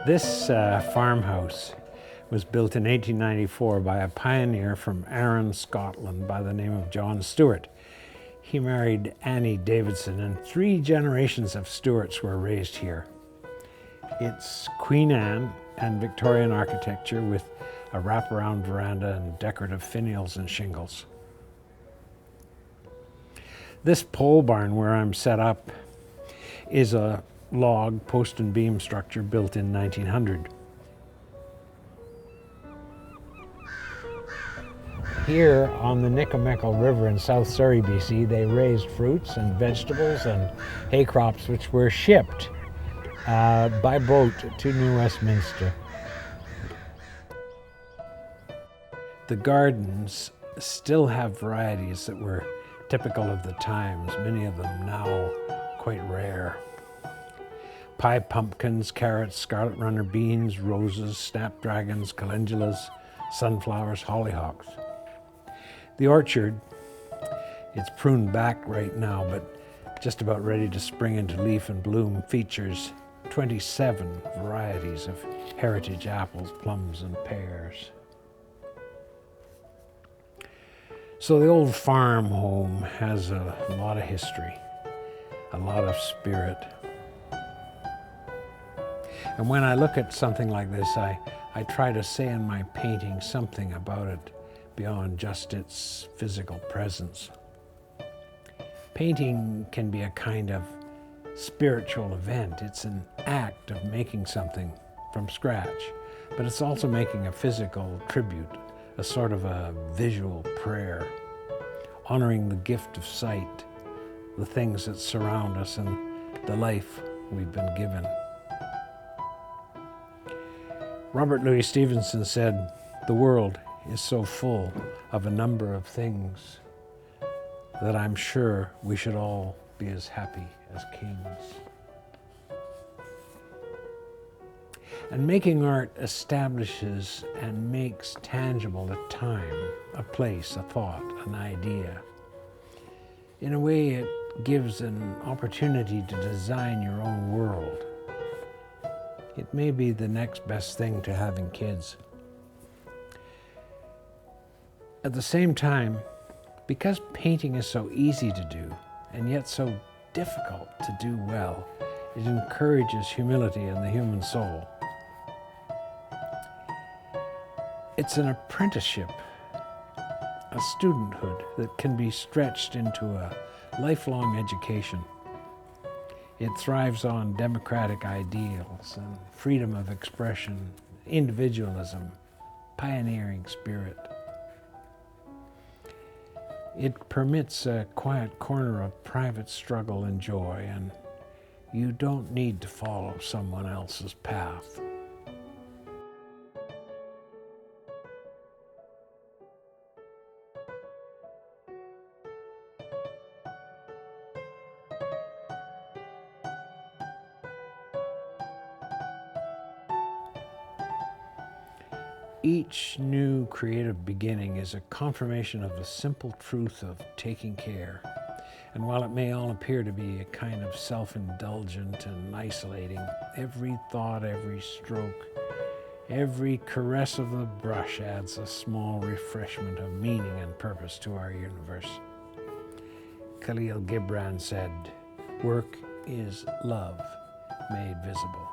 This farmhouse was built in 1894 by a pioneer from Arran, Scotland by the name of John Stewart. He married Annie Davidson, and 3 generations of Stewarts were raised here. It's Queen Anne and Victorian architecture with a wraparound veranda and decorative finials and shingles. This pole barn where I'm set up is a log post and beam structure built in 1900. Here on the Nickameckle River in South Surrey, BC, they raised fruits and vegetables and hay crops which were shipped by boat to New Westminster. The gardens still have varieties that were typical of the times, many of them now quite rare. Pie pumpkins, carrots, scarlet runner beans, roses, snapdragons, calendulas, sunflowers, hollyhocks. The orchard, it's pruned back right now, but just about ready to spring into leaf and bloom, features 27 varieties of heritage apples, plums, and pears. So the old farm home has a lot of history, a lot of spirit. And when I look at something like this, I try to say in my painting something about it beyond just its physical presence. Painting can be a kind of spiritual event. It's an act of making something from scratch, but it's also making a physical tribute, a sort of a visual prayer, honoring the gift of sight, the things that surround us, and the life we've been given. Robert Louis Stevenson said, "The world is so full of a number of things that I'm sure we should all be as happy as kings." And making art establishes and makes tangible a time, a place, a thought, an idea. In a way, it gives an opportunity to design your own world. It may be the next best thing to having kids. At the same time, because painting is so easy to do and yet so difficult to do well, it encourages humility in the human soul. It's an apprenticeship, a studenthood that can be stretched into a lifelong education. It thrives on democratic ideals and freedom of expression, individualism, pioneering spirit. It permits a quiet corner of private struggle and joy, and you don't need to follow someone else's path. Each new creative beginning is a confirmation of the simple truth of taking care. And while it may all appear to be a kind of self-indulgent and isolating, every thought, every stroke, every caress of the brush adds a small refreshment of meaning and purpose to our universe. Khalil Gibran said, "Work is love made visible."